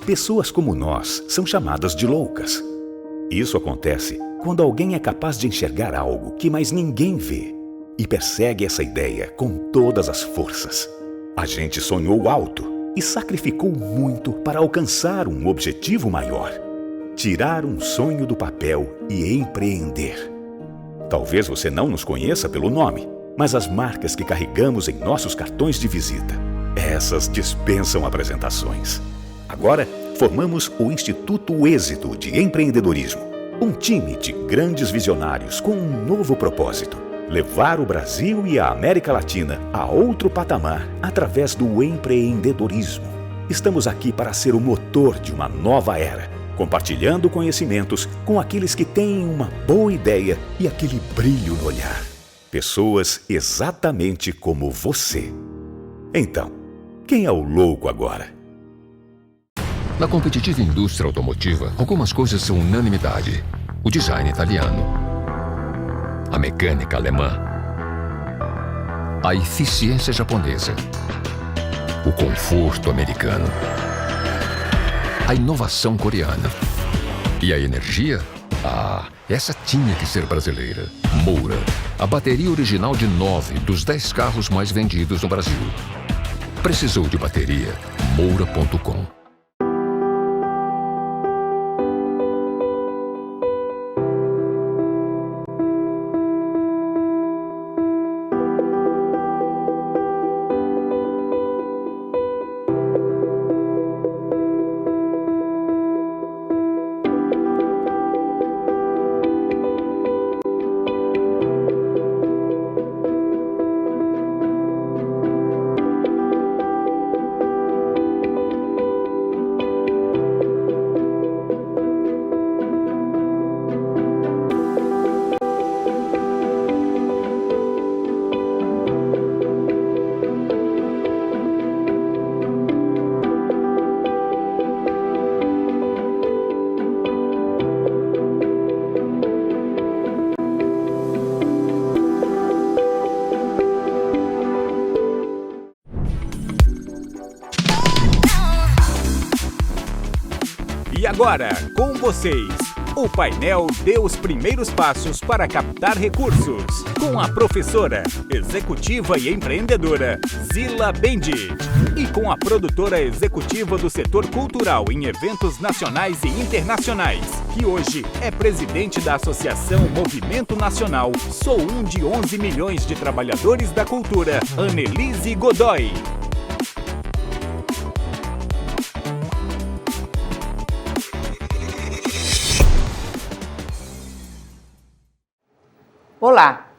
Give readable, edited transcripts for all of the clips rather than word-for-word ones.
Pessoas como nós são chamadas de loucas. Isso acontece quando alguém é capaz de enxergar algo que mais ninguém vê e persegue essa ideia com todas as forças. A gente sonhou alto e sacrificou muito para alcançar um objetivo maior. Tirar um sonho do papel e empreender. Talvez você não nos conheça pelo nome, mas as marcas que carregamos em nossos cartões de visita, essas dispensam apresentações. Agora, formamos o Instituto Êxito de Empreendedorismo, um time de grandes visionários com um novo propósito: levar o Brasil e a América Latina a outro patamar através do empreendedorismo. Estamos aqui para ser o motor de uma nova era, compartilhando conhecimentos com aqueles que têm uma boa ideia e aquele brilho no olhar. Pessoas exatamente como você. Então, quem é o louco agora? Na competitiva indústria automotiva, algumas coisas são unanimidade. O design italiano, a mecânica alemã, a eficiência japonesa, o conforto americano, a inovação coreana e a energia? Essa tinha que ser brasileira. Moura, a bateria original de 9 dos 10 carros mais vendidos no Brasil. Precisou de bateria? Moura.com. E agora, com vocês, o painel deu os primeiros passos para captar recursos, com a professora, executiva e empreendedora Zila Bendit, e com a produtora executiva do setor cultural em eventos nacionais e internacionais, que hoje é presidente da Associação Movimento Nacional Sou um de 11 milhões de trabalhadores da cultura, Annelise Godoy. Olá!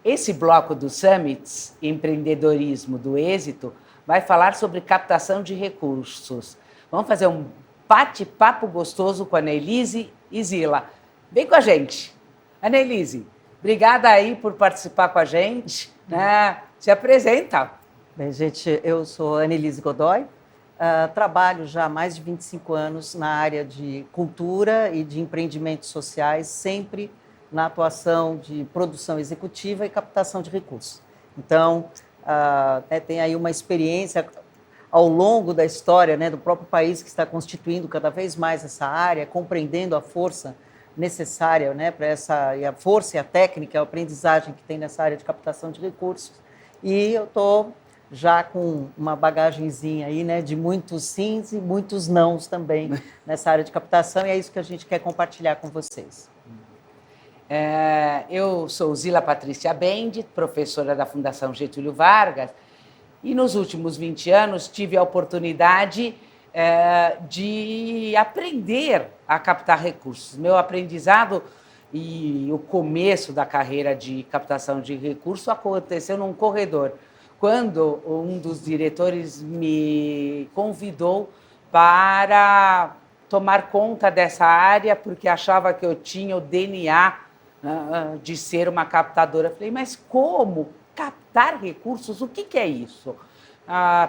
Esse bloco do Summits Empreendedorismo do Êxito vai falar sobre captação de recursos. Vamos fazer um bate-papo gostoso com a Annelise e Zila. Vem com a gente. Annelise, obrigada aí por participar com a gente. Né? Se apresenta. Bem, gente, eu sou Annelise Godoy, trabalho já há mais de 25 anos na área de cultura e de empreendimentos sociais, sempre na atuação de produção executiva e captação de recursos. Então, tem aí uma experiência ao longo da história, né, do próprio país que está constituindo cada vez mais essa área, compreendendo a força necessária, né, para essa, e a força e a técnica, a aprendizagem que tem nessa área de captação de recursos. E eu estou já com uma bagagenzinha aí, né, de muitos sims e muitos nãos também nessa área de captação, e é isso que a gente quer compartilhar com vocês. Eu sou Zila Patrícia Bendit, professora da Fundação Getúlio Vargas, e nos últimos 20 anos tive a oportunidade de aprender a captar recursos. Meu aprendizado e o começo da carreira de captação de recursos aconteceu num corredor, quando um dos diretores me convidou para tomar conta dessa área, porque achava que eu tinha o DNA de ser uma captadora. Eu falei, mas como captar recursos? O que é isso?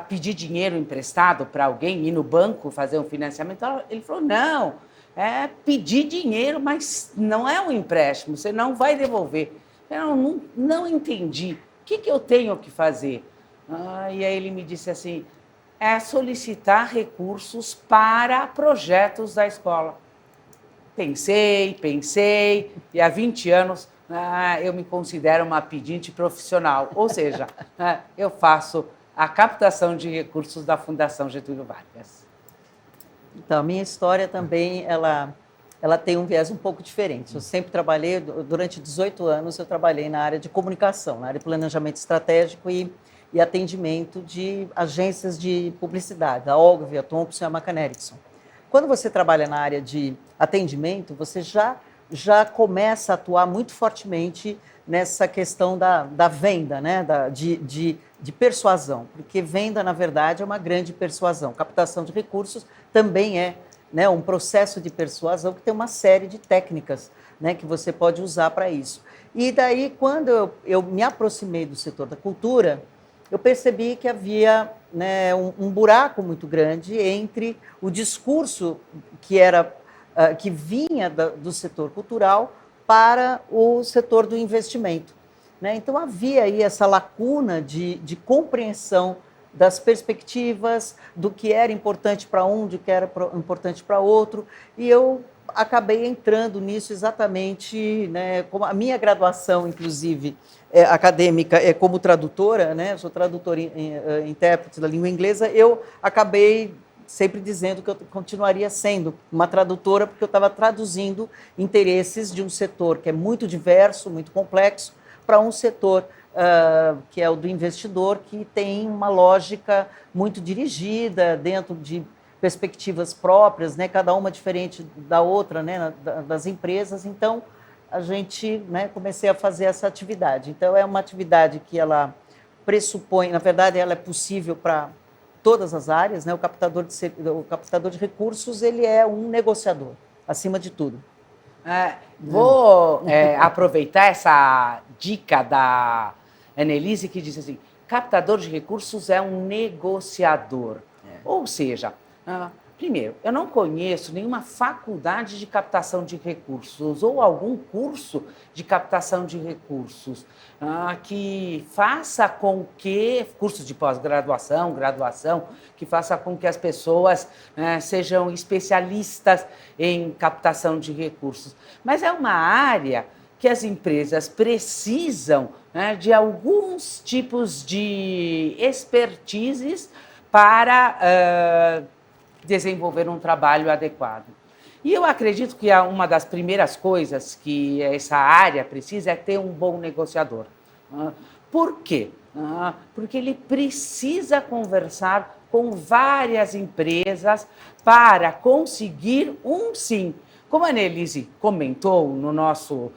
Pedir dinheiro emprestado para alguém, ir no banco fazer um financiamento? Ele falou, não, é pedir dinheiro, mas não é um empréstimo, você não vai devolver. Eu não entendi. O que eu tenho que fazer? E aí ele me disse assim, é solicitar recursos para projetos da escola. Pensei, e há 20 anos eu me considero uma pedinte profissional, ou seja, eu faço a captação de recursos da Fundação Getúlio Vargas. Então, a minha história também, ela tem um viés um pouco diferente. Eu sempre trabalhei, durante 18 anos, eu trabalhei na área de comunicação, na área de planejamento estratégico e atendimento de agências de publicidade, a Ogilvy, a Thompson e a McCann Erickson. Quando você trabalha na área de atendimento, você já começa a atuar muito fortemente nessa questão da venda, né? de persuasão, porque venda, na verdade, é uma grande persuasão. Captação de recursos também é, né, um processo de persuasão que tem uma série de técnicas, né, que você pode usar para isso. E daí, quando eu me aproximei do setor da cultura, eu percebi que havia, né, um buraco muito grande entre o discurso que vinha do setor cultural para o setor do investimento, né? Então, havia aí essa lacuna de compreensão das perspectivas, do que era importante para um, do que era importante para outro, e eu acabei entrando nisso exatamente, né, como a minha graduação, inclusive, acadêmica, é como tradutora, né, eu sou tradutora e intérprete da língua inglesa, eu acabei sempre dizendo que eu continuaria sendo uma tradutora, porque eu estava traduzindo interesses de um setor que é muito diverso, muito complexo, para um setor que é o do investidor, que tem uma lógica muito dirigida, dentro de perspectivas próprias, né, cada uma diferente da outra, né, das empresas. Então, a gente, né, comecei a fazer essa atividade. Então, é uma atividade que ela pressupõe, na verdade, ela é possível para todas as áreas, né? O captador de recursos, ele é um negociador, acima de tudo. Vou aproveitar essa dica da Annelise, que diz assim, captador de recursos é um negociador. Ou seja, primeiro, eu não conheço nenhuma faculdade de captação de recursos ou algum curso de captação de recursos que faça com que, curso de pós-graduação, graduação, que faça com que as pessoas sejam especialistas em captação de recursos. Mas é uma área que as empresas precisam, né, de alguns tipos de expertises para desenvolver um trabalho adequado. E eu acredito que uma das primeiras coisas que essa área precisa é ter um bom negociador. Por quê? Porque ele precisa conversar com várias empresas para conseguir um sim. Como a Annelise comentou no nosso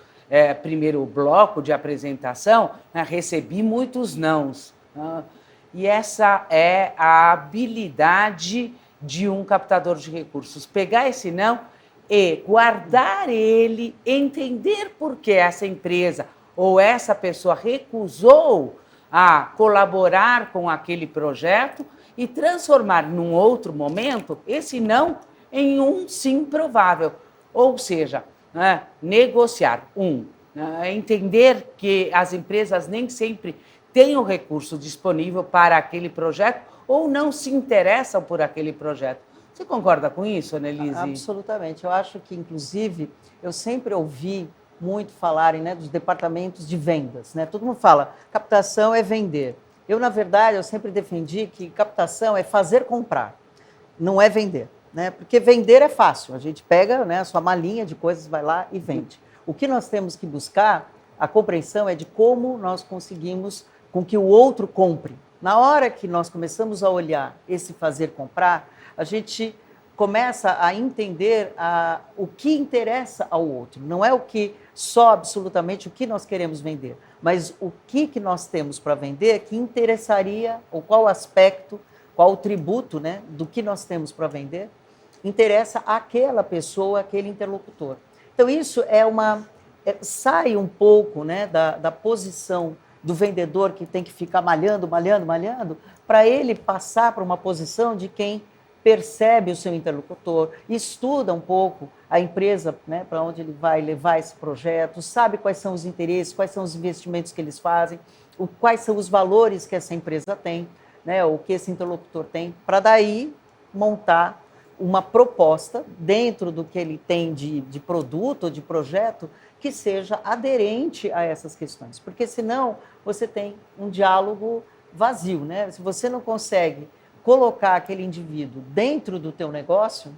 primeiro bloco de apresentação, recebi muitos nãos. E essa é a habilidade de um captador de recursos. Pegar esse não e guardar ele, entender por que essa empresa ou essa pessoa recusou a colaborar com aquele projeto e transformar num outro momento esse não em um sim provável. Ou seja, negociar. Entender que as empresas nem sempre têm o recurso disponível para aquele projeto ou não se interessam por aquele projeto. Você concorda com isso, Annelise? Absolutamente. Eu acho que, inclusive, eu sempre ouvi muito falarem, né, dos departamentos de vendas, né? Todo mundo fala, captação é vender. Eu, na verdade, eu sempre defendi que captação é fazer comprar, não é vender, né? Porque vender é fácil. A gente pega, né, a sua malinha de coisas, vai lá e vende. O que nós temos que buscar, a compreensão é de como nós conseguimos com que o outro compre. Na hora que nós começamos a olhar esse fazer comprar, a gente começa a entender o que interessa ao outro. Não é só absolutamente o que nós queremos vender, mas o que nós temos para vender que interessaria, ou qual aspecto, qual o tributo, né, do que nós temos para vender, interessa àquela pessoa, àquele interlocutor. Então, isso sai um pouco, né, da posição do vendedor que tem que ficar malhando, para ele passar para uma posição de quem percebe o seu interlocutor, estuda um pouco a empresa, né, para onde ele vai levar esse projeto, sabe quais são os interesses, quais são os investimentos que eles fazem, quais são os valores que essa empresa tem. né, o que esse interlocutor tem, para daí montar uma proposta dentro do que ele tem de produto ou de projeto que seja aderente a essas questões. Porque senão você tem um diálogo vazio, né? Se você não consegue colocar aquele indivíduo dentro do teu negócio,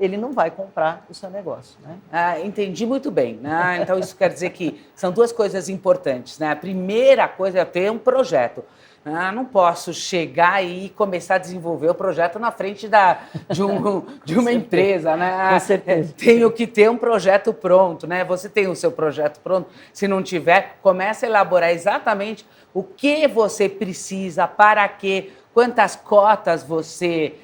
ele não vai comprar o seu negócio, né? Entendi muito bem. Então, isso quer dizer que são duas coisas importantes, né? A primeira coisa é ter um projeto. Não posso chegar e começar a desenvolver o projeto na frente de uma empresa, né? Com certeza. Tenho que ter um projeto pronto, né? Você tem o seu projeto pronto. Se não tiver, comece a elaborar exatamente o que você precisa, para quê, quantas cotas você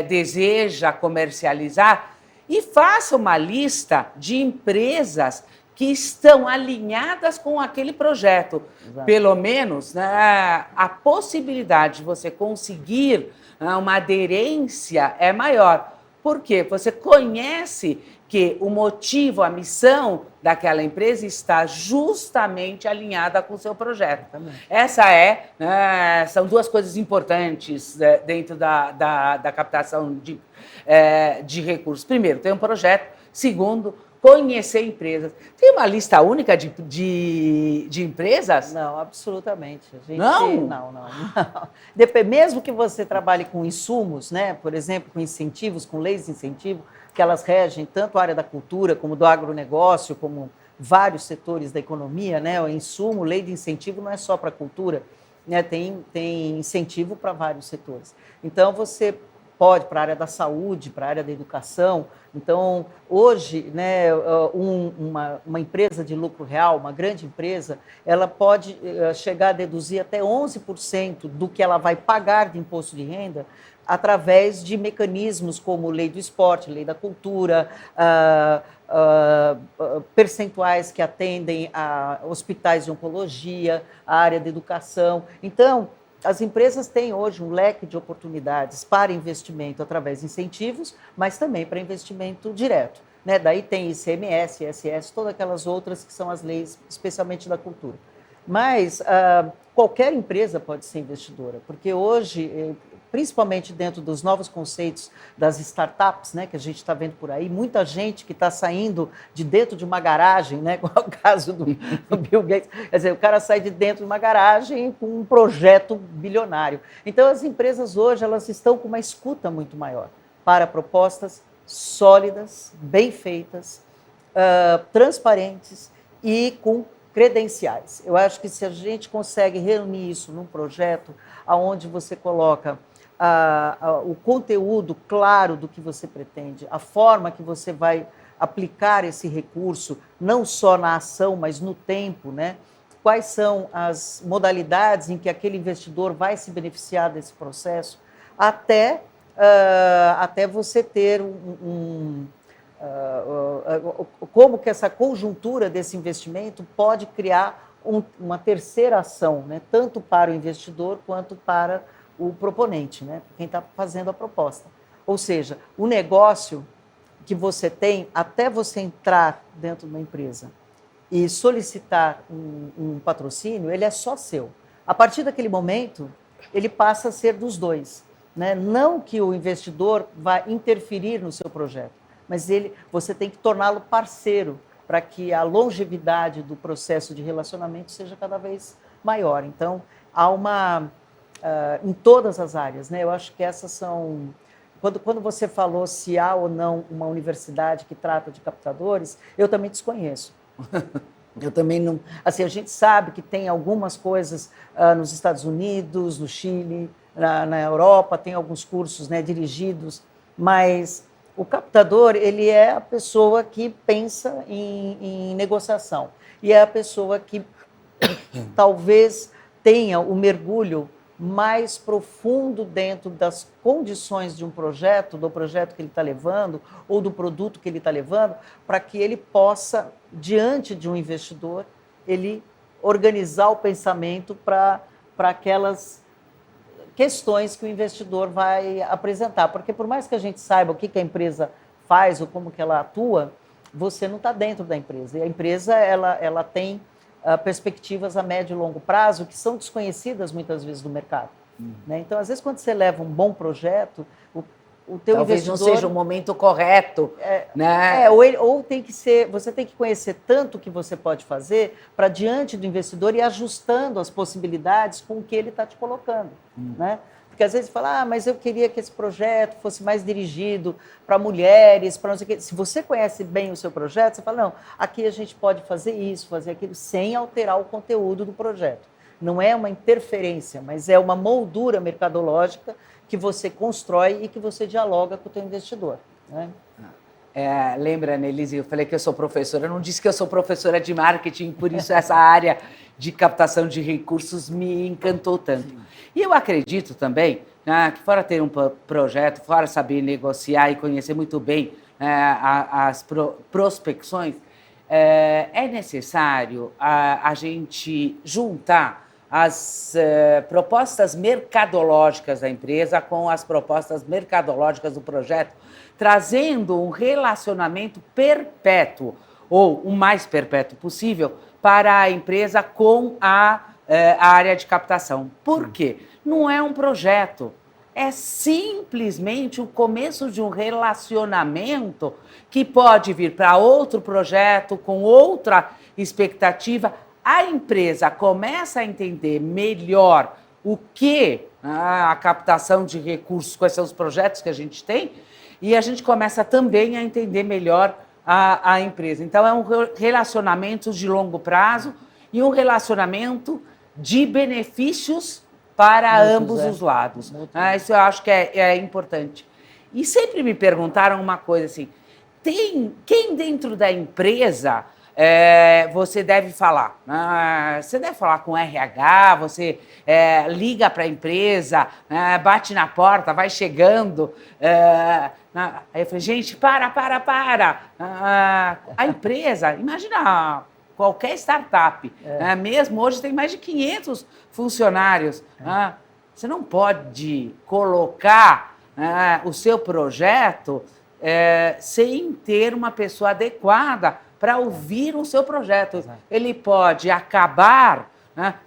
deseja comercializar, e faça uma lista de empresas que estão alinhadas com aquele projeto. Exato. Pelo menos, né, a possibilidade de você conseguir uma aderência é maior. Por quê? Você conhece que o motivo, a missão daquela empresa está justamente alinhada com o seu projeto. Também. Essa são duas coisas importantes dentro da captação de recursos. Primeiro, ter um projeto. Segundo, conhecer empresas. Tem uma lista única de empresas? Não, absolutamente. A gente, Não? Não. Mesmo que você trabalhe com insumos, né? Por exemplo, com incentivos, com leis de incentivo, que elas regem tanto a área da cultura como do agronegócio, como vários setores da economia, né? O insumo, lei de incentivo não é só para a cultura, né? Tem incentivo para vários setores. Então, você pode para a área da saúde, para a área da educação. Então, hoje, né, uma empresa de lucro real, uma grande empresa, ela pode chegar a deduzir até 11% do que ela vai pagar de imposto de renda através de mecanismos como lei do esporte, lei da cultura, percentuais que atendem a hospitais de oncologia, a área da educação. Então, as empresas têm hoje um leque de oportunidades para investimento através de incentivos, mas também para investimento direto, né? Daí tem ICMS, ISS, todas aquelas outras que são as leis, especialmente da cultura. Mas qualquer empresa pode ser investidora, porque hoje, principalmente dentro dos novos conceitos das startups, né, que a gente está vendo por aí, muita gente que está saindo de dentro de uma garagem, né, como é o caso do Bill Gates, quer dizer, o cara sai de dentro de uma garagem com um projeto bilionário. Então, as empresas hoje elas estão com uma escuta muito maior para propostas sólidas, bem feitas, transparentes e com credenciais. Eu acho que se a gente consegue reunir isso num projeto onde você coloca o conteúdo claro do que você pretende, a forma que você vai aplicar esse recurso, não só na ação, mas no tempo, né? Quais são as modalidades em que aquele investidor vai se beneficiar desse processo, até você ter como que essa conjuntura desse investimento pode criar uma terceira ação, né? Tanto para o investidor quanto para o proponente, né? Quem está fazendo a proposta. Ou seja, o negócio que você tem, até você entrar dentro de uma empresa e solicitar um patrocínio, ele é só seu. A partir daquele momento, ele passa a ser dos dois, né? Não que o investidor vá interferir no seu projeto, mas você tem que torná-lo parceiro para que a longevidade do processo de relacionamento seja cada vez maior. Então, há em todas as áreas, né? Eu acho que essas são... Quando você falou se há ou não uma universidade que trata de captadores, eu também desconheço. Eu também não... Assim, a gente sabe que tem algumas coisas nos Estados Unidos, no Chile, na Europa, tem alguns cursos, né, dirigidos, mas o captador, ele é a pessoa que pensa em negociação e é a pessoa que talvez tenha o mergulho mais profundo dentro das condições de um projeto, do projeto que ele está levando ou do produto que ele está levando, para que ele possa, diante de um investidor, ele organizar o pensamento para aquelas questões que o investidor vai apresentar. Porque por mais que a gente saiba o que a empresa faz ou como que ela atua, você não está dentro da empresa. E a empresa ela tem perspectivas a médio e longo prazo que são desconhecidas muitas vezes do mercado. Né? Então, às vezes, quando você leva um bom projeto, o teu Talvez investidor... não seja o momento correto, né? Ou tem que ser, você tem que conhecer tanto o que você pode fazer para diante do investidor e ajustando as possibilidades com o que ele está te colocando, né? Porque às vezes fala, mas eu queria que esse projeto fosse mais dirigido para mulheres, para não sei o quê. Se você conhece bem o seu projeto, você fala, não, aqui a gente pode fazer isso, fazer aquilo, sem alterar o conteúdo do projeto. Não é uma interferência, mas é uma moldura mercadológica que você constrói e que você dialoga com o teu investidor, né? Lembra, Annelise, eu falei que eu sou professora, eu não disse que eu sou professora de marketing, por isso essa área de captação de recursos me encantou tanto. E eu acredito também, né, que fora ter um projeto, fora saber negociar e conhecer muito bem as prospecções, é necessário a gente juntar as propostas mercadológicas da empresa com as propostas mercadológicas do projeto, trazendo um relacionamento perpétuo, ou o mais perpétuo possível, para a empresa com a área de captação. Por quê? Não é um projeto, é simplesmente o começo de um relacionamento que pode vir para outro projeto, com outra expectativa. A empresa começa a entender melhor o que a captação de recursos, quais são os projetos que a gente tem, e a gente começa também a entender melhor a empresa. Então, é um relacionamento de longo prazo e um relacionamento de benefícios para ambos os lados. Isso eu acho que é importante. E sempre me perguntaram uma coisa assim, quem dentro da empresa você deve falar? Você deve falar com RH, você liga para a empresa, bate na porta, vai chegando. Aí eu falei, gente, para. A empresa, imagina qualquer startup, mesmo hoje tem mais de 500 funcionários. Você não pode colocar o seu projeto sem ter uma pessoa adequada para ouvir o seu projeto. Exato. Ele pode acabar,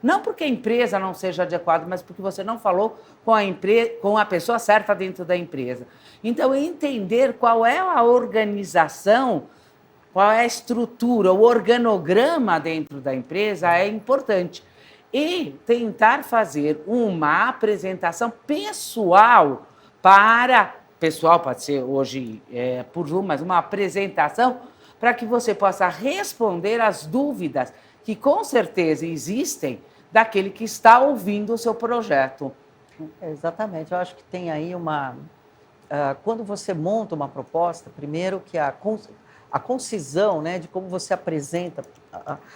não porque a empresa não seja adequada, mas porque você não falou com a pessoa certa dentro da empresa. Então, entender qual é a organização, qual é a estrutura, o organograma dentro da empresa é importante. E tentar fazer uma apresentação pessoal pessoal pode ser hoje por Zoom, mas uma apresentação para que você possa responder às dúvidas que com certeza existem daquele que está ouvindo o seu projeto. Exatamente, eu acho que tem aí quando você monta uma proposta, primeiro que a concisão, né, de como você apresenta,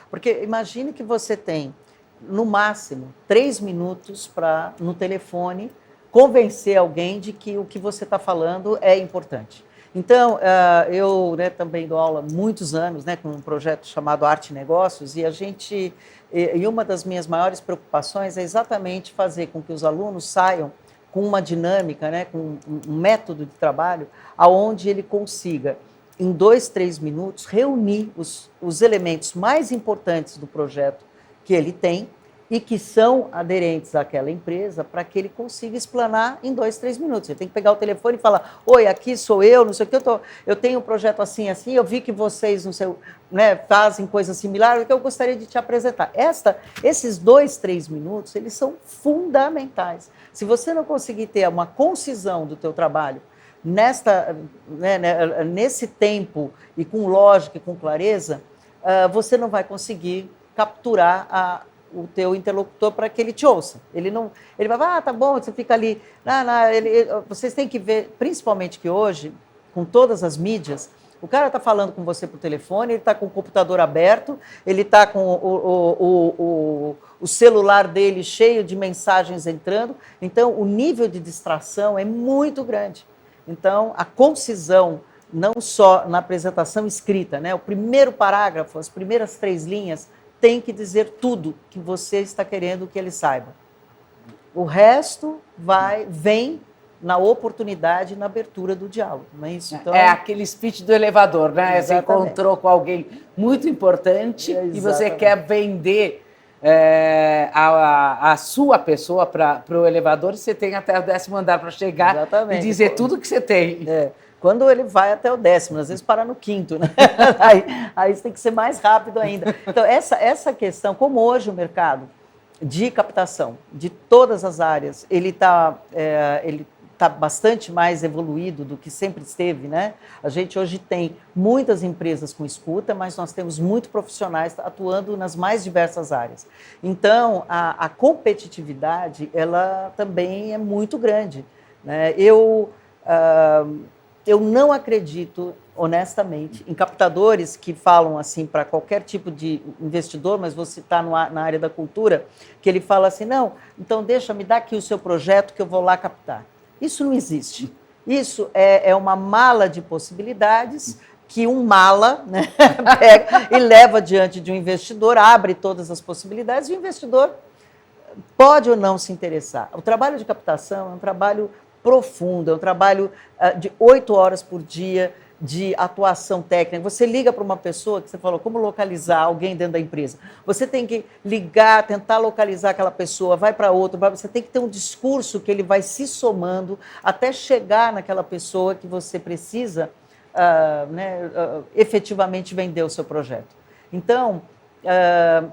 porque imagine que você tem, no máximo, 3 minutos para, no telefone, convencer alguém de que o que você está falando é importante. Então, eu também dou aula há muitos anos, com um projeto chamado Arte e Negócios, e uma das minhas maiores preocupações é exatamente fazer com que os alunos saiam com uma dinâmica, com um método de trabalho, aonde ele consiga, em 2, 3 minutos, reunir os elementos mais importantes do projeto que ele tem e que são aderentes àquela empresa, para que ele consiga explanar em 2, 3 minutos. Ele tem que pegar o telefone e falar, oi, aqui sou eu, não sei o que, eu tenho um projeto assim, eu vi que vocês fazem coisa similar, que eu gostaria de te apresentar. Esses 2, 3 minutos, eles são fundamentais. Se você não conseguir ter uma concisão do teu trabalho nesse tempo e com lógica e com clareza, você não vai conseguir capturar o teu interlocutor para que ele te ouça. Ele vai falar, tá bom, você fica ali. Vocês têm que ver, principalmente que hoje, com todas as mídias, o cara está falando com você por telefone, ele está com o computador aberto, ele está com o celular dele cheio de mensagens entrando, então o nível de distração é muito grande. Então, a concisão, não só na apresentação escrita, o primeiro parágrafo, as primeiras 3 linhas, tem que dizer tudo que você está querendo que ele saiba. O resto vem na oportunidade e na abertura do diálogo, não é isso? Então, é aquele speech do elevador, né? Exatamente. Você encontrou com alguém muito importante e você quer vender a sua pessoa para o elevador, você tem até o 10º andar para chegar. Exatamente. E dizer tudo que você tem. Quando ele vai até o 10º, às vezes para no 5º, né? aí você tem que ser mais rápido ainda. Então, essa questão, como hoje o mercado de captação de todas as áreas, ele tá bastante mais evoluído do que sempre esteve, né? A gente hoje tem muitas empresas com escuta, mas nós temos muitos profissionais atuando nas mais diversas áreas. Então, a competitividade, ela também é muito grande, né? Eu não acredito, honestamente, em captadores que falam assim para qualquer tipo de investidor, mas vou citar na área da cultura, que ele fala assim, não, então me dá aqui o seu projeto que eu vou lá captar. Isso não existe. Isso é uma mala de possibilidades que um mala, né, pega e leva diante de um investidor, abre todas as possibilidades e o investidor pode ou não se interessar. O trabalho de captação é um trabalho profundo, é um trabalho de 8 horas por dia de atuação técnica. Você liga para uma pessoa, que você falou, como localizar alguém dentro da empresa? Você tem que ligar, tentar localizar aquela pessoa, vai para outra, você tem que ter um discurso que ele vai se somando até chegar naquela pessoa que você precisa efetivamente vender o seu projeto. Então,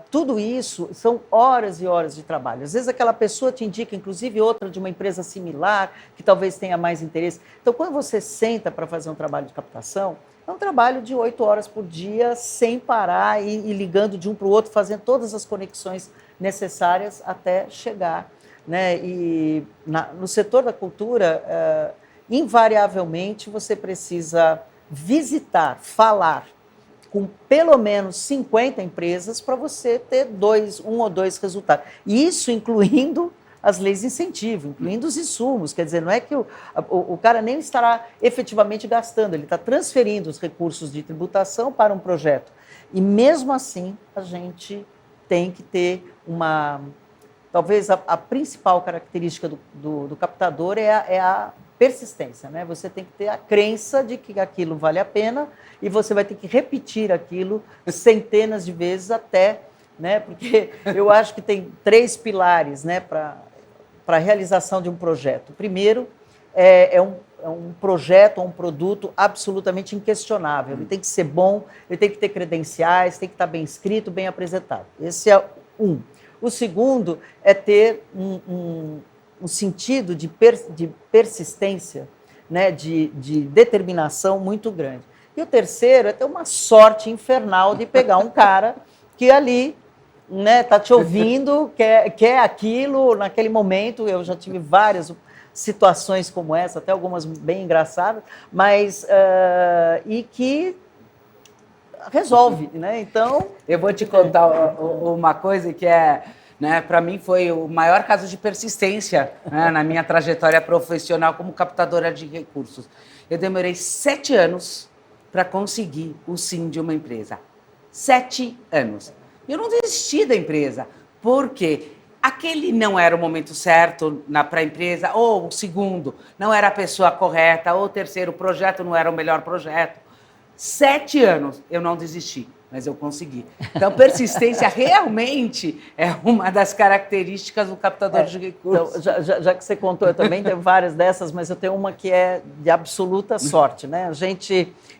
tudo isso são horas e horas de trabalho. Às vezes aquela pessoa te indica, inclusive outra de uma empresa similar, que talvez tenha mais interesse. Então, quando você senta para fazer um trabalho de captação, é um trabalho de 8 horas por dia, sem parar e ligando de um para o outro, fazendo todas as conexões necessárias até chegar, né? E no setor da cultura, invariavelmente, você precisa visitar, falar com pelo menos 50 empresas para você ter um ou dois resultados. E isso incluindo as leis de incentivo, incluindo os insumos. Quer dizer, não é que o cara nem estará efetivamente gastando, ele está transferindo os recursos de tributação para um projeto. E mesmo assim, a gente tem que ter talvez a principal característica do captador é a persistência, né? Você tem que ter a crença de que aquilo vale a pena e você vai ter que repetir aquilo centenas de vezes até, né? Porque eu acho que tem 3 pilares, né, para a realização de um projeto. O primeiro é um projeto ou um produto absolutamente inquestionável. Ele tem que ser bom, ele tem que ter credenciais, tem que estar bem escrito, bem apresentado. Esse é um. O segundo é ter um sentido de persistência, né, de determinação muito grande. E o terceiro é ter uma sorte infernal de pegar um cara que ali, né, tá te ouvindo, quer aquilo naquele momento. Eu já tive várias situações como essa, até algumas bem engraçadas, mas e que resolve, né? Então, eu vou te contar uma coisa que né, para mim foi o maior caso de persistência, né, na minha trajetória profissional como captadora de recursos. Eu demorei 7 anos para conseguir o sim de uma empresa. 7 anos. Eu não desisti da empresa, porque aquele não era o momento certo para a empresa, ou o segundo, não era a pessoa correta, ou o terceiro, o projeto não era o melhor projeto. 7 anos eu não desisti, mas eu consegui. Então, persistência realmente é uma das características do captador de recursos. Então, já que você contou, eu também tenho várias dessas, mas eu tenho uma que é de absoluta sorte, né?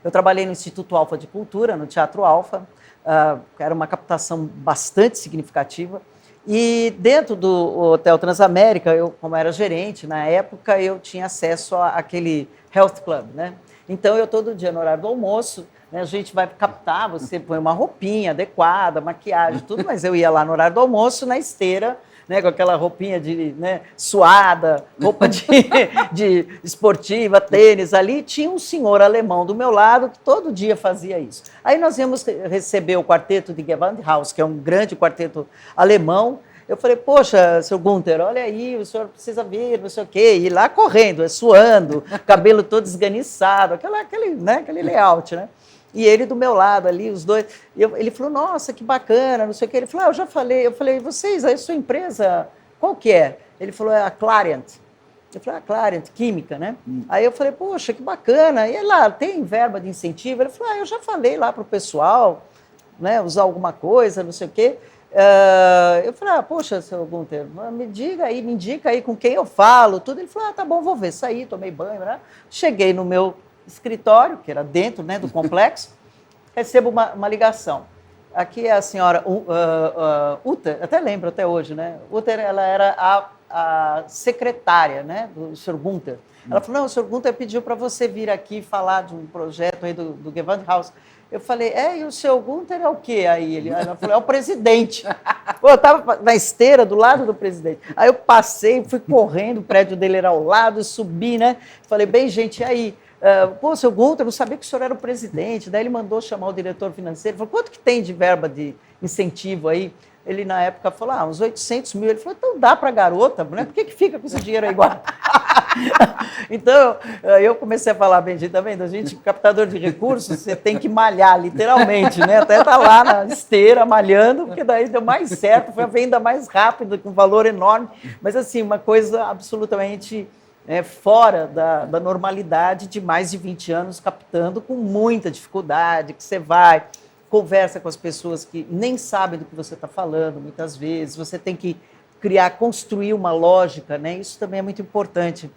Eu trabalhei no Instituto Alfa de Cultura, no Teatro Alfa, era uma captação bastante significativa, e dentro do Hotel Transamérica, eu, como era gerente, na época, eu tinha acesso àquele Health Club, né? Então, eu todo dia, no horário do almoço, né, a gente vai captar, você põe uma roupinha adequada, maquiagem, tudo, mas eu ia lá no horário do almoço, na esteira, né, com aquela roupinha suada, roupa de esportiva, tênis ali, tinha um senhor alemão do meu lado que todo dia fazia isso. Aí nós íamos receber o quarteto de Gewandhaus, que é um grande quarteto alemão. Eu falei, poxa, seu Gunther, olha aí, o senhor precisa vir, não sei o quê. E lá correndo, suando, cabelo todo esganiçado, aquele layout, né? E ele do meu lado ali, os dois. Ele falou, nossa, que bacana, não sei o quê. Ele falou, eu já falei. Eu falei, vocês, a sua empresa, qual que é? Ele falou, é a Clariant. Eu falei, a Clariant, química, né? Aí eu falei, poxa, que bacana. E lá, tem verba de incentivo? Ele falou, eu já falei lá para o pessoal, né, usar alguma coisa, não sei o quê. Eu falei, poxa, seu Gunter, me indica aí com quem eu falo, tudo. Ele falou, tá bom, vou ver. Saí, tomei banho, né? Cheguei no meu escritório, que era dentro, né, do complexo, recebo uma ligação. Aqui é a senhora Uter, até lembro até hoje, né? Uter, ela era a secretária, né, do Sr. Gunter. Ela falou, não, o Sr. Gunter pediu para você vir aqui falar de um projeto aí do Gewandhaus. Eu falei, e o Sr. Gunter é o quê aí? Ela falou, é o presidente. Pô, eu estava na esteira do lado do presidente. Aí eu passei, fui correndo, o prédio dele era ao lado, subi, né? Falei, bem, gente, e aí? Pô, Sr. Gunter, eu não sabia que o senhor era o presidente. Daí ele mandou chamar o diretor financeiro. Falou, quanto que tem de verba de incentivo aí? Ele, na época, falou, uns 800 mil. Ele falou, então dá para a garota, né? Por que fica com esse dinheiro aí igual? Então, eu comecei a falar, Benji, tá vendo? A gente, captador de recursos, você tem que malhar, literalmente, né? Até tá lá na esteira, malhando, porque daí deu mais certo, foi a venda mais rápida, com valor enorme. Mas, assim, uma coisa absolutamente fora da normalidade de mais de 20 anos, captando com muita dificuldade, que você vai, conversa com as pessoas que nem sabem do que você está falando, muitas vezes. Você tem que construir uma lógica, né? Isso também é muito importante.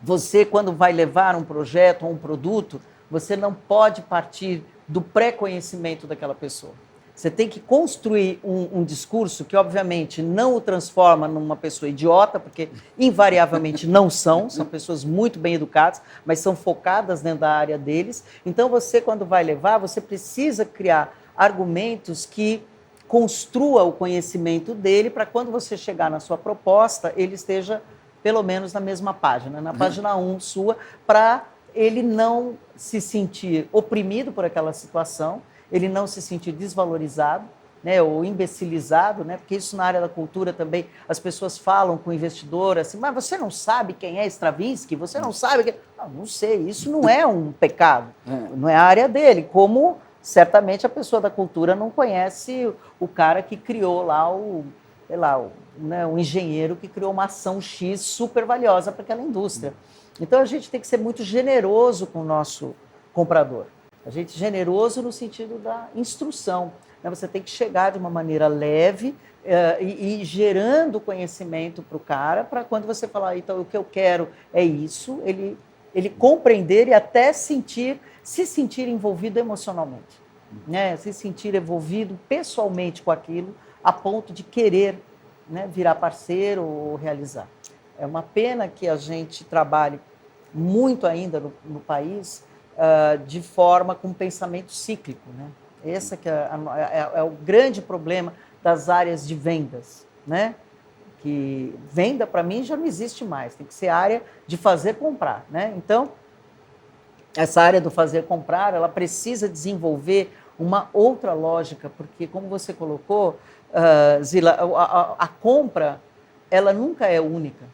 Você, quando vai levar um projeto ou um produto, você não pode partir do pré-conhecimento daquela pessoa. Você tem que construir um discurso que, obviamente, não o transforma numa pessoa idiota, porque invariavelmente não são pessoas muito bem educadas, mas são focadas dentro da área deles. Então, você, quando vai levar, você precisa criar argumentos que construa o conhecimento dele para quando você chegar na sua proposta, ele esteja pelo menos na mesma página, na página 1 sua, para ele não se sentir oprimido por aquela situação, ele não se sentir desvalorizado, né, ou imbecilizado, né, porque isso na área da cultura também, as pessoas falam com o investidor assim, mas você não sabe quem é Stravinsky? Você não sabe quem... Não sei, isso não é um pecado, não é a área dele, como certamente a pessoa da cultura não conhece o cara que criou lá o engenheiro que criou uma ação X super valiosa para aquela indústria. Então, a gente tem que ser muito generoso com o nosso comprador. A gente é generoso no sentido da instrução. Né? Você tem que chegar de uma maneira leve e gerando conhecimento para o cara, para quando você falar, então, o que eu quero é isso, ele compreender e até se sentir envolvido emocionalmente. Né? Se sentir envolvido pessoalmente com aquilo, a ponto de querer, né, virar parceiro ou realizar. É uma pena que a gente trabalhe muito ainda no país de forma com pensamento cíclico. Né? Esse que é o grande problema das áreas de vendas. Né? Que venda, para mim, já não existe mais. Tem que ser área de fazer comprar. Né? Então, essa área do fazer comprar, ela precisa desenvolver uma outra lógica, porque, como você colocou, Zila, a compra, ela nunca é única.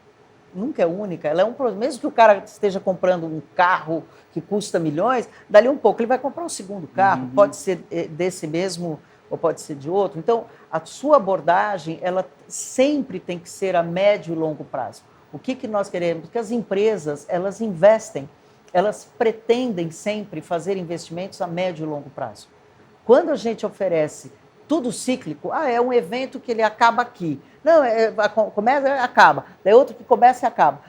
Nunca é única. Ela é mesmo que o cara esteja comprando um carro que custa milhões, dali um pouco ele vai comprar um segundo carro, pode ser desse mesmo ou pode ser de outro. Então, a sua abordagem, ela sempre tem que ser a médio e longo prazo. O que nós queremos? Porque as empresas, elas investem, elas pretendem sempre fazer investimentos a médio e longo prazo. Quando a gente oferece tudo cíclico, é um evento que ele acaba aqui. Não, começa e acaba. Daí outro que começa e acaba.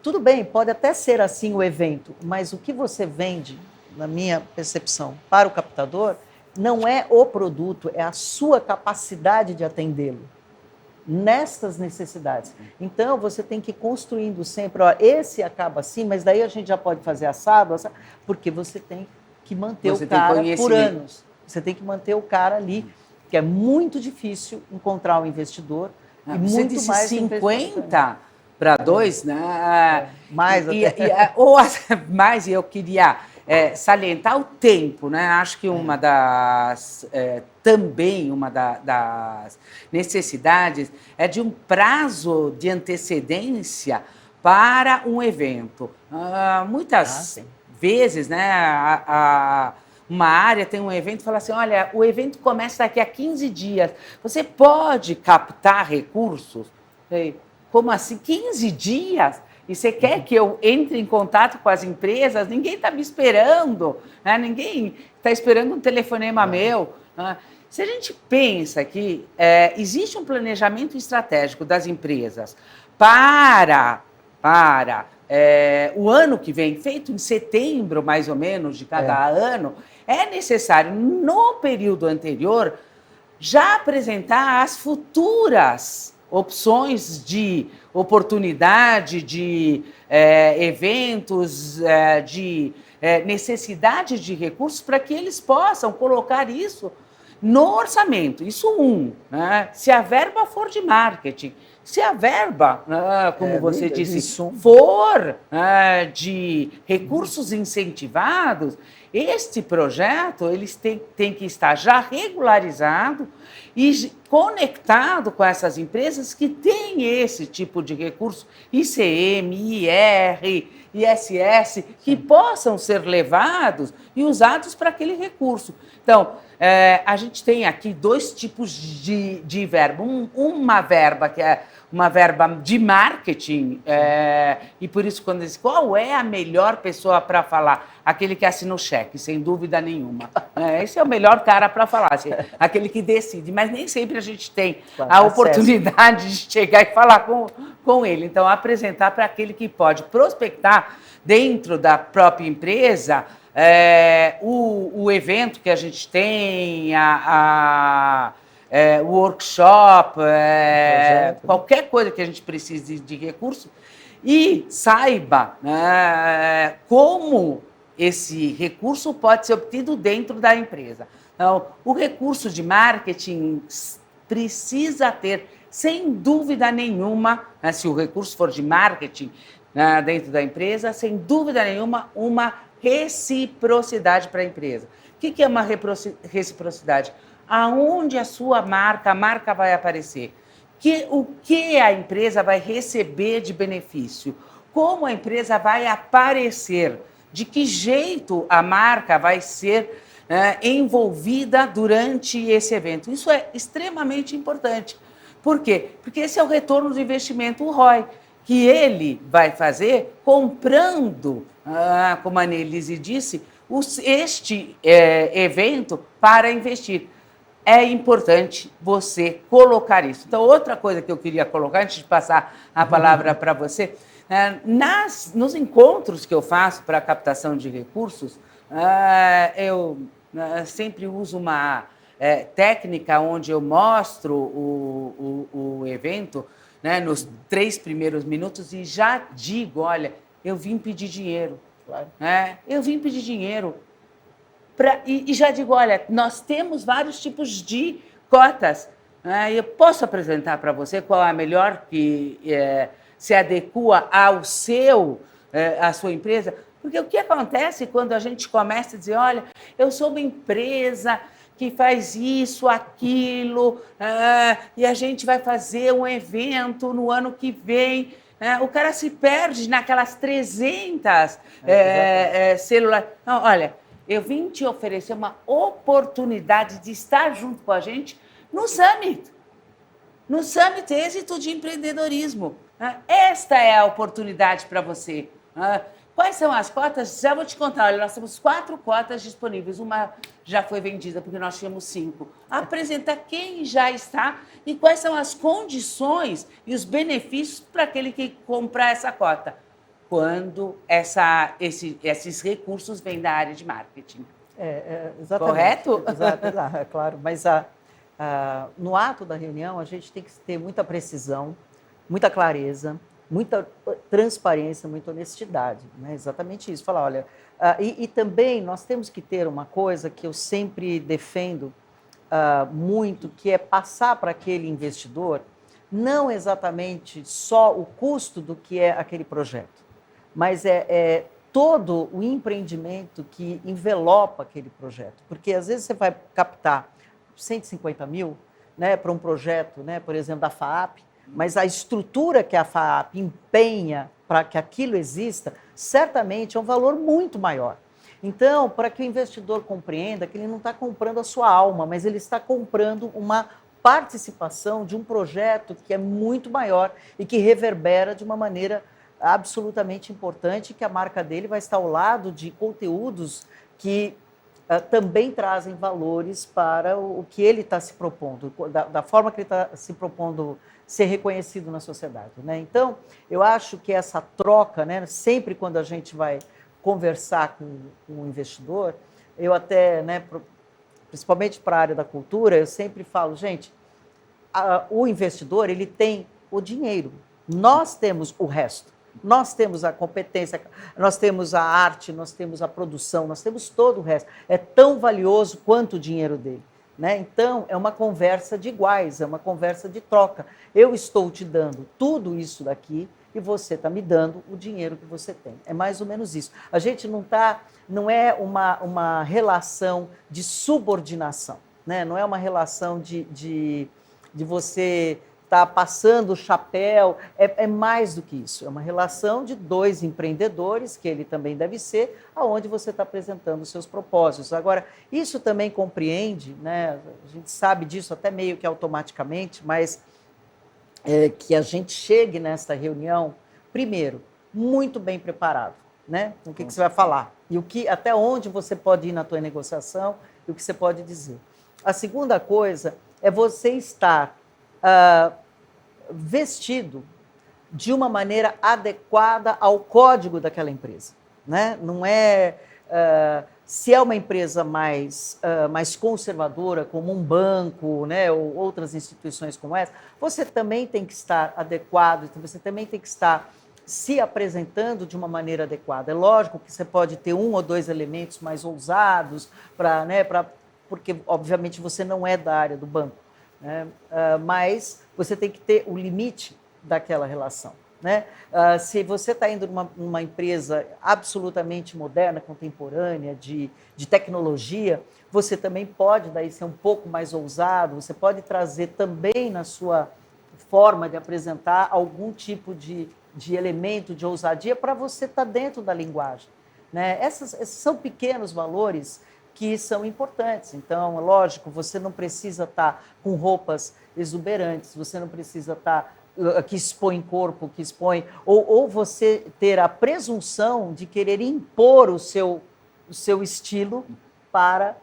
Tudo bem, pode até ser assim o evento, mas o que você vende, na minha percepção, para o captador, não é o produto, é a sua capacidade de atendê-lo nestas necessidades. Então, você tem que ir construindo sempre, esse acaba assim, mas daí a gente já pode fazer assado, porque você tem que manter o cara por anos. Você tem que manter o cara ali, que é muito difícil encontrar um investidor. E muito disse mais 50 para 2, né? Mais até. Ou mais, eu queria salientar o tempo, né? Acho que também uma das necessidades é de um prazo de antecedência para um evento. Muitas vezes, né? Uma área tem um evento e fala assim, olha, o evento começa daqui a 15 dias. Você pode captar recursos? Como assim? 15 dias? E você quer que eu entre em contato com as empresas? Ninguém está me esperando. Né? Ninguém está esperando um telefonema meu. Se a gente pensa que existe um planejamento estratégico das empresas para o ano que vem, feito em setembro, mais ou menos, de cada ano, é necessário, no período anterior, já apresentar as futuras opções de oportunidade, de eventos, de necessidade de recursos, para que eles possam colocar isso no orçamento. Isso né? Se a verba for de marketing, se a verba, como você disse, for de recursos incentivados, este projeto eles tem que estar já regularizado e conectado com essas empresas que têm esse tipo de recurso, ICM, IR, ISS, que possam ser levados e usados para aquele recurso. Então, a gente tem aqui dois tipos de verba. Uma verba que é uma verba de marketing, e por isso, quando diz qual é a melhor pessoa para falar, aquele que assina o cheque, sem dúvida nenhuma. Esse é o melhor cara para falar, assim, aquele que decide, mas nem sempre a gente tem a oportunidade de chegar e falar com ele. Então, apresentar para aquele que pode prospectar dentro da própria empresa o evento que a gente tem, o workshop, qualquer coisa que a gente precise de recurso, e saiba como esse recurso pode ser obtido dentro da empresa. Então, o recurso de marketing precisa ter, sem dúvida nenhuma, se o recurso for de marketing dentro da empresa, sem dúvida nenhuma, uma reciprocidade para a empresa. O que é uma reciprocidade? Aonde a sua marca, vai aparecer? O que a empresa vai receber de benefício? Como a empresa vai aparecer? De que jeito a marca vai ser envolvida durante esse evento? Isso é extremamente importante. Por quê? Porque esse é o retorno do investimento, o ROI, que ele vai fazer comprando, como a Annelise disse, este evento para investir. É importante você colocar isso. Então, outra coisa que eu queria colocar, antes de passar a palavra para você, nos encontros que eu faço para a captação de recursos, eu sempre uso uma técnica onde eu mostro o evento, nos 3 primeiros minutos, e já digo, olha, eu vim pedir dinheiro. Claro. Eu vim pedir dinheiro. E já digo, olha, nós temos vários tipos de cotas. Eu posso apresentar para você qual é a melhor que se adequa ao à sua empresa? Porque o que acontece quando a gente começa a dizer, olha, eu sou uma empresa que faz isso, aquilo, e a gente vai fazer um evento no ano que vem. O cara se perde naquelas 300 celulares. Não, olha, eu vim te oferecer uma oportunidade de estar junto com a gente no Summit. No Summit Êxito de Empreendedorismo. Esta é a oportunidade para você. Quais são as cotas? Já vou te contar. Olha, nós temos 4 cotas disponíveis. Uma já foi vendida, porque nós tínhamos 5. Apresenta quem já está e quais são as condições e os benefícios para aquele que comprar essa cota, quando esses recursos vêm da área de marketing. Exatamente. Correto? Exato, é claro. Mas no ato da reunião, a gente tem que ter muita precisão, muita clareza, muita transparência, muita honestidade. Né? Exatamente isso. Falar, olha, e também nós temos que ter uma coisa que eu sempre defendo muito, que é passar para aquele investidor não exatamente só o custo do que é aquele projeto, mas todo o empreendimento que envelopa aquele projeto. Porque às vezes você vai captar 150 mil, né, para um projeto, né, por exemplo, da FAAP, mas a estrutura que a FAAP empenha para que aquilo exista, certamente é um valor muito maior. Então, para que o investidor compreenda que ele não está comprando a sua alma, mas ele está comprando uma participação de um projeto que é muito maior e que reverbera de uma maneira absolutamente importante, que a marca dele vai estar ao lado de conteúdos que também trazem valores para o que ele está se propondo, da forma que ele está se propondo ser reconhecido na sociedade, né? Então, eu acho que essa troca, né, sempre quando a gente vai conversar com o investidor, eu até, né, principalmente para a área da cultura, eu sempre falo, gente, o investidor, ele tem o dinheiro, nós temos o resto. Nós temos a competência, nós temos a arte, nós temos a produção, nós temos todo o resto. É tão valioso quanto o dinheiro dele, né? Então, é uma conversa de iguais, é uma conversa de troca. Eu estou te dando tudo isso daqui e você está me dando o dinheiro que você tem. É mais ou menos isso. A gente não é uma relação de subordinação, né? Não é uma relação de você está passando o chapéu, é mais do que isso. É uma relação de dois empreendedores, que ele também deve ser, aonde você está apresentando os seus propósitos. Agora, isso também compreende, né, a gente sabe disso até meio que automaticamente, mas que a gente chegue nesta reunião, primeiro, muito bem preparado, né? O que você vai falar e até onde você pode ir na tua negociação e o que você pode dizer. A segunda coisa é você estar vestido de uma maneira adequada ao código daquela empresa, né? Não é se é uma empresa mais conservadora, como um banco, né, ou outras instituições como essa, você também tem que estar adequado, você também tem que estar se apresentando de uma maneira adequada. É lógico que você pode ter um ou dois elementos mais ousados, porque, obviamente, você não é da área do banco, né? Mas você tem que ter o limite daquela relação, né? Se você está indo numa empresa absolutamente moderna, contemporânea, de tecnologia, você também pode daí ser um pouco mais ousado, você pode trazer também na sua forma de apresentar algum tipo de elemento de ousadia para você estar dentro da linguagem, né? Esses são pequenos valores que são importantes. Então, lógico, você não precisa estar com roupas exuberantes, você não precisa estar que expõe corpo, que expõe... Ou você ter a presunção de querer impor o seu estilo para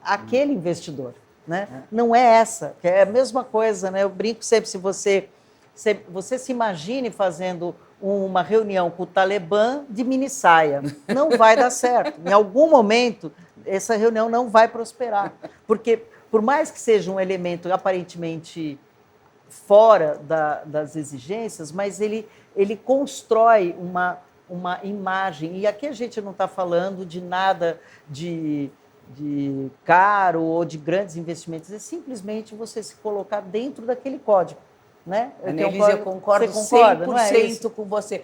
aquele investidor, né? Não é essa, que é a mesma coisa, né? Eu brinco sempre, se você se imagine fazendo uma reunião com o Talibã de mini saia, não vai dar certo. Em algum momento, essa reunião não vai prosperar, porque por mais que seja um elemento aparentemente fora das exigências, mas ele constrói uma imagem. E aqui a gente não está falando de nada de caro ou de grandes investimentos, é simplesmente você se colocar dentro daquele código, né? Annelise, eu concordo 100% com você.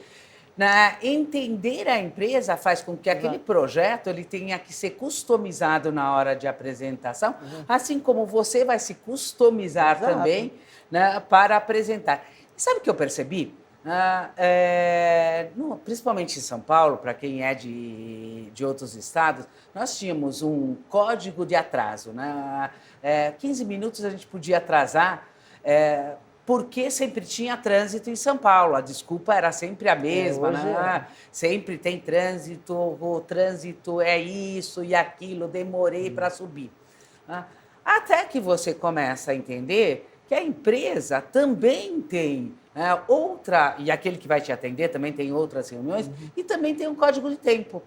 Entender a empresa faz com que aquele projeto ele tenha que ser customizado na hora de apresentação, assim como você vai se customizar também, né, para apresentar. E sabe o que eu percebi? Principalmente em São Paulo, para quem é de outros estados, nós tínhamos um código de atraso, né? 15 minutos a gente podia atrasar, porque sempre tinha trânsito em São Paulo. A desculpa era sempre a mesma, né? Sempre tem trânsito, o trânsito é isso e aquilo, demorei para subir. Até que você começa a entender que a empresa também tem outra, e aquele que vai te atender também tem outras reuniões, e também tem um código de tempo.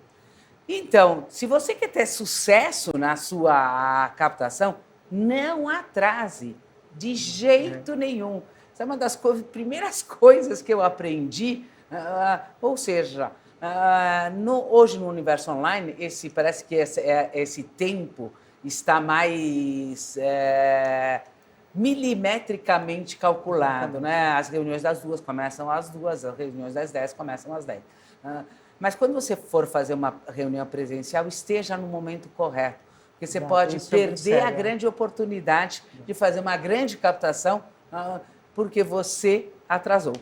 Então, se você quer ter sucesso na sua captação, não atrase. De jeito nenhum. Essa é uma das primeiras coisas que eu aprendi. Ou seja, hoje no universo online, parece que esse tempo está mais milimetricamente calculado, né? As reuniões das 2 começam às 2, as reuniões das 10 começam às 10. Mas quando você for fazer uma reunião presencial, esteja no momento correto. Porque você pode perder a grande oportunidade de fazer uma grande captação porque você atrasou.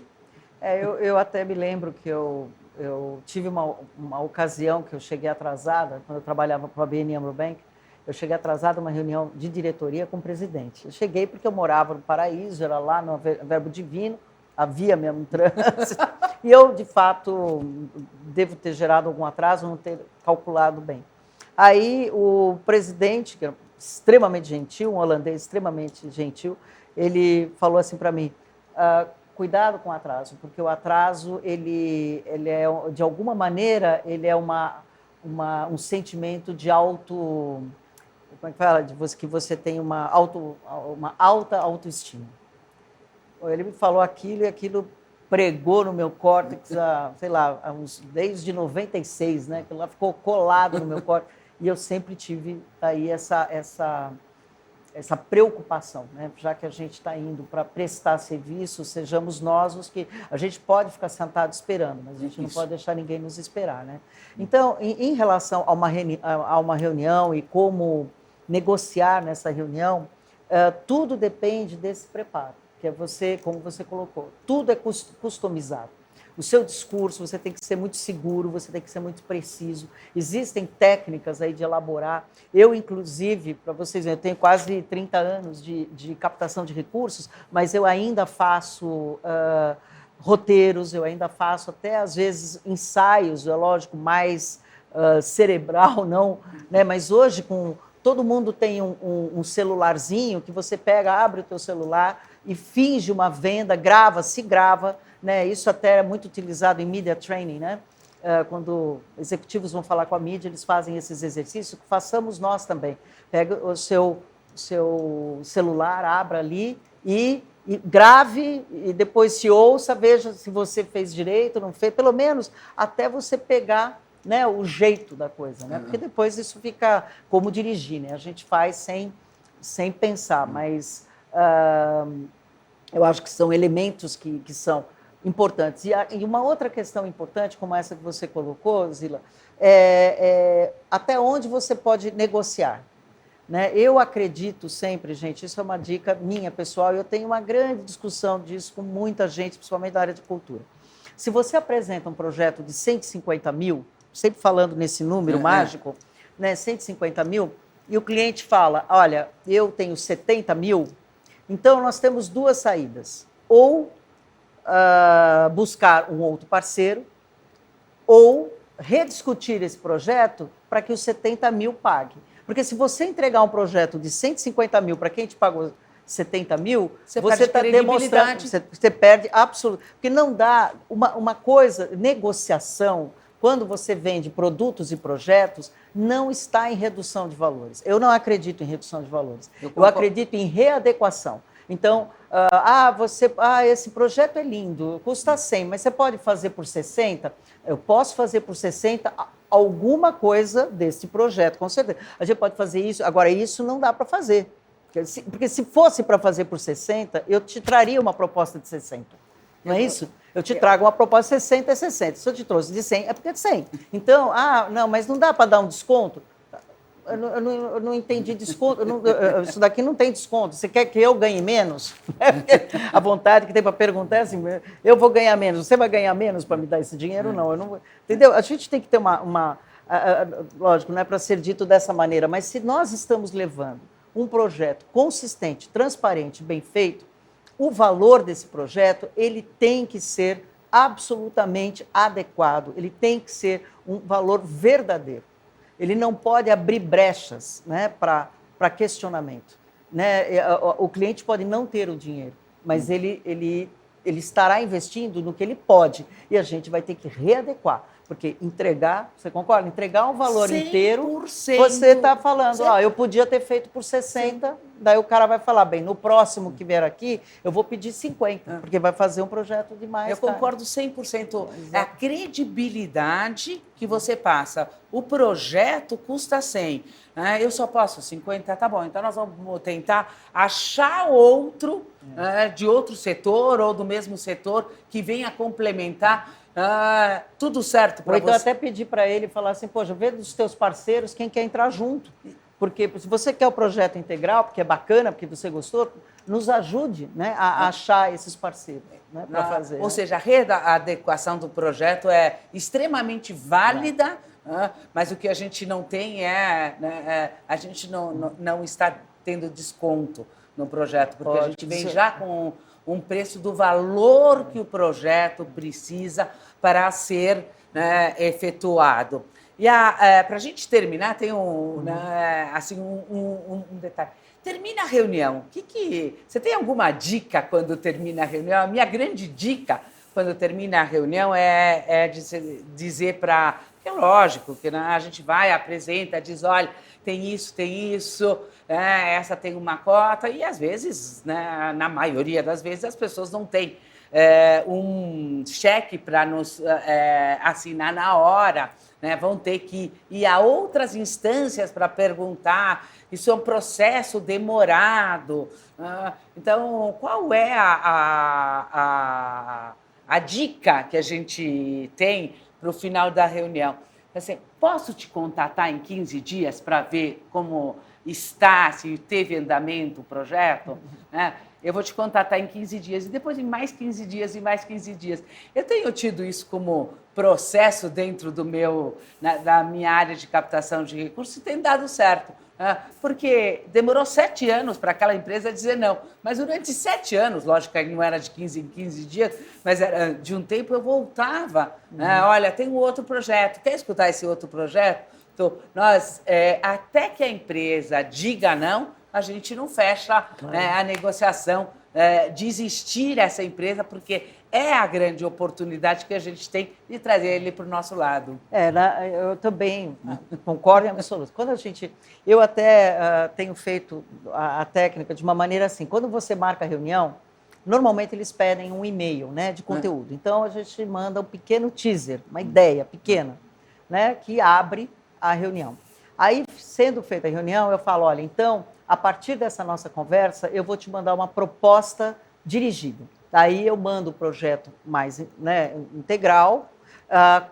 Eu até me lembro que eu tive uma ocasião que eu cheguei atrasada, quando eu trabalhava para a ABN AMRO Bank, eu cheguei atrasada numa reunião de diretoria com o presidente. Eu cheguei porque eu morava no Paraíso, era lá no Verbo Divino, havia mesmo trânsito, e eu, de fato, devo ter gerado algum atraso, não ter calculado bem. Aí o presidente, que era extremamente gentil, um holandês extremamente gentil, ele falou assim para mim, cuidado com o atraso, porque o atraso, ele é, de alguma maneira, ele é um sentimento de como é que fala? Que você tem uma alta autoestima. Ele me falou aquilo e aquilo pregou no meu córtex, sei lá, desde 96, né? Aquilo lá ficou colado no meu córtex. E eu sempre tive aí essa preocupação, né? Já que a gente está indo para prestar serviço, sejamos nós os que... A gente pode ficar sentado esperando, mas a gente não pode deixar ninguém nos esperar, né? Então, em relação a uma reunião e como negociar nessa reunião, tudo depende desse preparo, que é como você colocou, tudo é customizado. O seu discurso, você tem que ser muito seguro, você tem que ser muito preciso. Existem técnicas aí de elaborar. Eu, inclusive, para vocês verem, eu tenho quase 30 anos de captação de recursos, mas eu ainda faço roteiros, eu ainda faço até, às vezes, ensaios, é lógico, mais cerebral, não, né? Mas hoje, todo mundo tem um celularzinho que você pega, abre o teu celular e finge uma venda, se grava, né? Isso até é muito utilizado em media training, né? Quando executivos vão falar com a mídia, eles fazem esses exercícios, que façamos nós também. Pega o seu celular, abra ali e grave, e depois se ouça, veja se você fez direito, não fez, pelo menos até você pegar, né, o jeito da coisa, né? Porque depois isso fica como dirigir, né? A gente faz sem pensar, mas eu acho que são elementos que são importantes. E uma outra questão importante, como essa que você colocou, Zila, até onde você pode negociar, né? Eu acredito sempre, gente, isso é uma dica minha, pessoal, eu tenho uma grande discussão disso com muita gente, principalmente da área de cultura. Se você apresenta um projeto de 150 mil, sempre falando nesse número mágico, né, 150 mil, e o cliente fala, olha, eu tenho 70 mil, então nós temos duas saídas. Ou buscar um outro parceiro, ou rediscutir esse projeto para que os 70 mil pague. Porque se você entregar um projeto de 150 mil para quem te pagou 70 mil, você está demonstrando, você perde absolutamente. Porque não dá uma coisa, negociação, quando você vende produtos e projetos, não está em redução de valores. Eu não acredito em redução de valores. Eu acredito em readequação. Então, esse projeto é lindo, custa 100, mas você pode fazer por 60? Eu posso fazer por 60 alguma coisa desse projeto, com certeza. A gente pode fazer isso, agora isso não dá para fazer. Porque se fosse para fazer por 60, eu te traria uma proposta de 60. Não é isso? Eu te trago uma proposta de 60 é 60. Se eu te trouxe de 100, é porque é de 100. Então, não, mas não dá para dar um desconto? Eu não entendi desconto. Isso daqui não tem desconto. Você quer que eu ganhe menos? A vontade que tem para perguntar é assim, eu vou ganhar menos. Você vai ganhar menos para me dar esse dinheiro? Não, eu não vou. Entendeu? A gente tem que ter lógico, não é para ser dito dessa maneira, mas se nós estamos levando um projeto consistente, transparente, bem feito, o valor desse projeto, ele tem que ser absolutamente adequado, ele tem que ser um valor verdadeiro. Ele não pode abrir brechas, né, para questionamento. Né? O cliente pode não ter o dinheiro, mas ele estará investindo no que ele pode. E a gente vai ter que readequar. Porque entregar, você concorda? Entregar um valor 100%. Inteiro, você está falando, eu podia ter feito por 60, sim. Daí o cara vai falar, bem, no próximo que vier aqui, eu vou pedir 50, porque vai fazer um projeto de mais. Eu concordo 100%. É a credibilidade que você passa. O projeto custa 100. Né? Eu só posso 50, tá bom. Então nós vamos tentar achar outro de outro setor ou do mesmo setor que venha complementar. Tudo certo para você. Ou então até pedir para ele, falar assim, poxa, vê dos teus parceiros quem quer entrar junto. Porque se você quer o projeto integral, porque é bacana, porque você gostou, nos ajude, né, a achar esses parceiros, né, para fazer. Ou seja, a readequação do projeto é extremamente válida, mas o que a gente não tem a gente não está tendo desconto no projeto, porque a gente vem já com um preço do valor que o projeto precisa para ser efetuado. Para a gente terminar, tem né, assim, um detalhe. Termina a reunião. Você tem alguma dica quando termina a reunião? A minha grande dica quando termina a reunião é dizer para... É lógico que, né, a gente vai, apresenta, diz, olha, tem isso, essa tem uma cota, e às vezes, né, na maioria das vezes, as pessoas não têm um cheque para nos assinar na hora, né? Vão ter que ir a outras instâncias para perguntar. Isso é um processo demorado. Então, qual é a dica que a gente tem para o final da reunião? Assim, posso te contatar em 15 dias para ver como está, se teve andamento o projeto? Eu vou te contatar em 15 dias, e depois em mais 15 dias, e mais 15 dias. Eu tenho tido isso como processo dentro da minha área de captação de recursos, e tem dado certo. Porque demorou 7 anos para aquela empresa dizer não. Mas durante 7 anos, lógico que não era de 15 em 15 dias, mas era de um tempo eu voltava. Olha, tem um outro projeto, quer escutar esse outro projeto? Então, até que a empresa diga não, a gente não fecha a negociação, desistir essa empresa, porque é a grande oportunidade que a gente tem de trazer ele para o nosso lado. Eu também concordo em absoluto. Eu até tenho feito a técnica de uma maneira assim, quando você marca a reunião, normalmente eles pedem um e-mail, né, de conteúdo. Então, a gente manda um pequeno teaser, uma ideia pequena, né, que abre a reunião. Aí, sendo feita a reunião, eu falo, olha, então, a partir dessa nossa conversa, eu vou te mandar uma proposta dirigida. Aí eu mando o projeto mais, né, integral,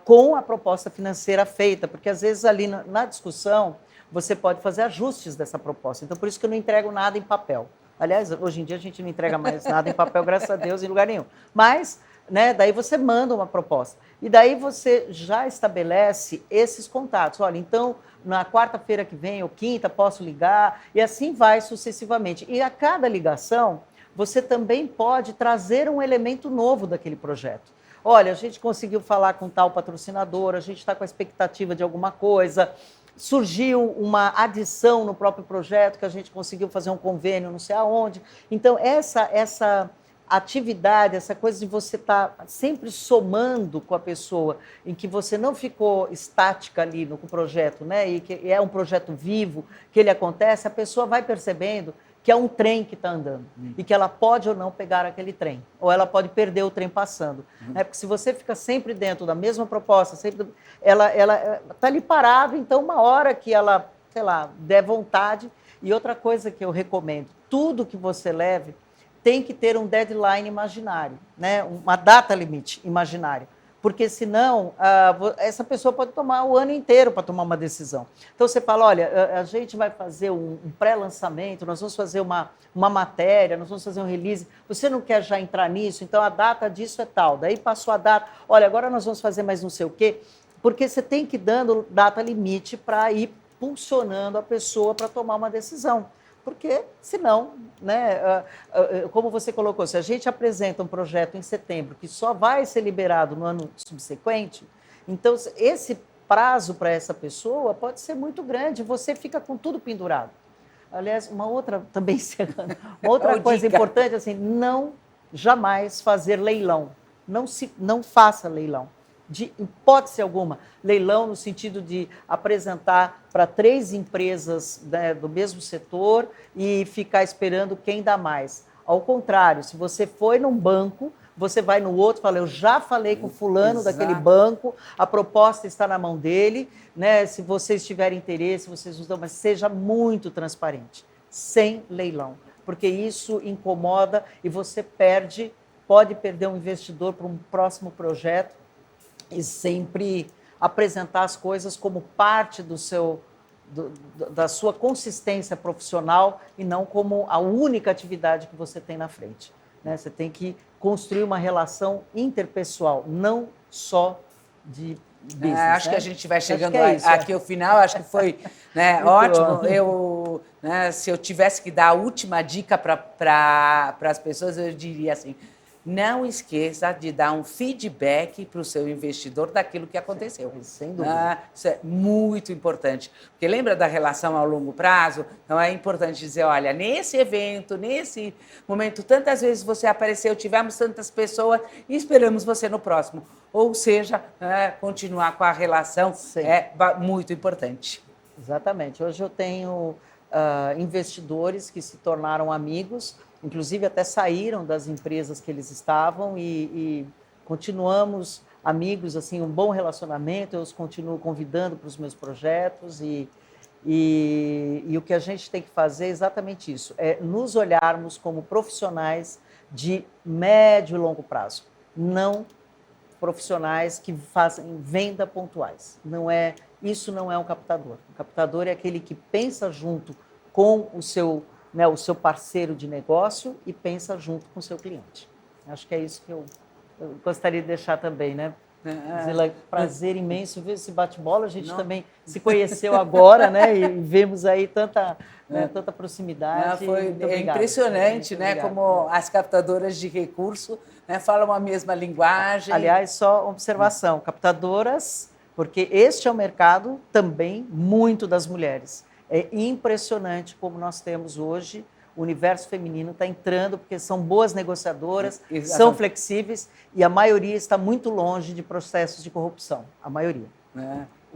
com a proposta financeira feita, porque às vezes ali na discussão você pode fazer ajustes dessa proposta. Então, por isso que eu não entrego nada em papel. Aliás, hoje em dia a gente não entrega mais nada em papel, graças a Deus, em lugar nenhum. Mas, né, daí você manda uma proposta. E daí você já estabelece esses contatos. Olha, então, na quarta-feira que vem ou quinta, posso ligar, e assim vai sucessivamente. E a cada ligação, você também pode trazer um elemento novo daquele projeto. Olha, a gente conseguiu falar com tal patrocinador, a gente está com a expectativa de alguma coisa, surgiu uma adição no próprio projeto, que a gente conseguiu fazer um convênio não sei aonde. Então, essa atividade, essa coisa de você estar sempre somando com a pessoa, em que você não ficou estática ali no projeto, né? E que é um projeto vivo, que ele acontece, a pessoa vai percebendo que é um trem que está andando e que ela pode ou não pegar aquele trem, ou ela pode perder o trem passando. Porque se você fica sempre dentro da mesma proposta, ela está ali parada, então uma hora que ela, sei lá, der vontade. E outra coisa que eu recomendo, tudo que você leve tem que ter um deadline imaginário, né? Uma data limite imaginária, porque senão essa pessoa pode tomar o ano inteiro para tomar uma decisão. Então você fala, olha, a gente vai fazer um pré-lançamento, nós vamos fazer uma matéria, nós vamos fazer um release, você não quer já entrar nisso, então a data disso é tal, daí passou a data, olha, agora nós vamos fazer mais não sei o quê, porque você tem que ir dando data limite para ir impulsionando a pessoa para tomar uma decisão. Porque, senão, né, como você colocou, se a gente apresenta um projeto em setembro que só vai ser liberado no ano subsequente, então esse prazo para essa pessoa pode ser muito grande, você fica com tudo pendurado. Aliás, uma outra também, uma outra coisa importante, assim, não jamais fazer leilão. Não faça leilão. De hipótese alguma, leilão no sentido de apresentar para 3 empresas, né, do mesmo setor e ficar esperando quem dá mais. Ao contrário, se você foi num banco, você vai no outro e fala, eu já falei com fulano daquele banco, a proposta está na mão dele, né, se vocês tiverem interesse, vocês nos dão, mas seja muito transparente, sem leilão, porque isso incomoda e você pode perder um investidor para um próximo projeto, e sempre apresentar as coisas como parte da sua consistência profissional e não como a única atividade que você tem na frente, né? Você tem que construir uma relação interpessoal, não só de business. Acho, né, que a gente vai chegando aqui ao final, acho que foi, né, ótimo. Se eu tivesse que dar a última dica para as pessoas, eu diria assim, não esqueça de dar um feedback para o seu investidor daquilo que aconteceu. Sem dúvida. Isso é muito importante. Porque lembra da relação ao longo prazo? Então é importante dizer, olha, nesse evento, nesse momento, tantas vezes você apareceu, tivemos tantas pessoas e esperamos você no próximo. Ou seja, continuar com a relação é muito importante. Exatamente. Hoje eu tenho investidores que se tornaram amigos, inclusive até saíram das empresas que eles estavam e continuamos amigos, assim, um bom relacionamento, eu os continuo convidando para os meus projetos e o que a gente tem que fazer é exatamente isso, é nos olharmos como profissionais de médio e longo prazo, não profissionais que fazem venda pontuais. Isso não é um captador. O captador é aquele que pensa junto com o seu parceiro de negócio e pensa junto com o seu cliente. Acho que é isso que eu gostaria de deixar também, né? Zila, prazer imenso ver esse bate-bola. A gente também se conheceu agora, né? E vemos aí tanta proximidade. É impressionante, né? Como as captadoras de recurso, né, falam a mesma linguagem. Aliás, só observação, captadoras, porque este é o mercado também muito das mulheres. É impressionante como nós temos hoje, o universo feminino está entrando, porque são boas negociadoras, são flexíveis e a maioria está muito longe de processos de corrupção. A maioria.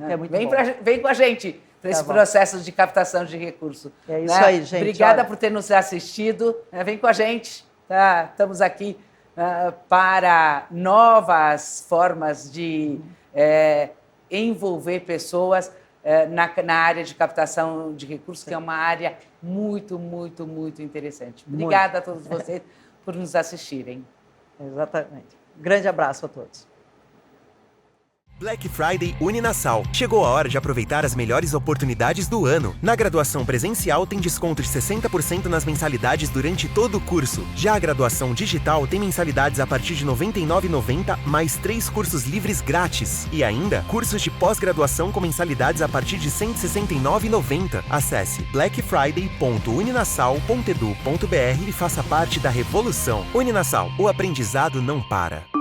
É muito bom. Vem com a gente para esse processo de captação de recurso. É isso aí, gente. Obrigada por ter nos assistido. Vem com a gente. Tá? Estamos aqui para novas formas de envolver pessoas na área de captação de recursos, que é uma área muito, muito, muito interessante. Obrigada a todos vocês por nos assistirem. Exatamente. Grande abraço a todos. Black Friday Uninasal. Chegou a hora de aproveitar as melhores oportunidades do ano. Na graduação presencial tem desconto de 60% nas mensalidades durante todo o curso. Já a graduação digital tem mensalidades a partir de R$ 99,90, mais 3 cursos livres grátis. E ainda, cursos de pós-graduação com mensalidades a partir de R$ 169,90. Acesse blackfriday.uninasal.edu.br e faça parte da revolução. Uninasal, o aprendizado não para.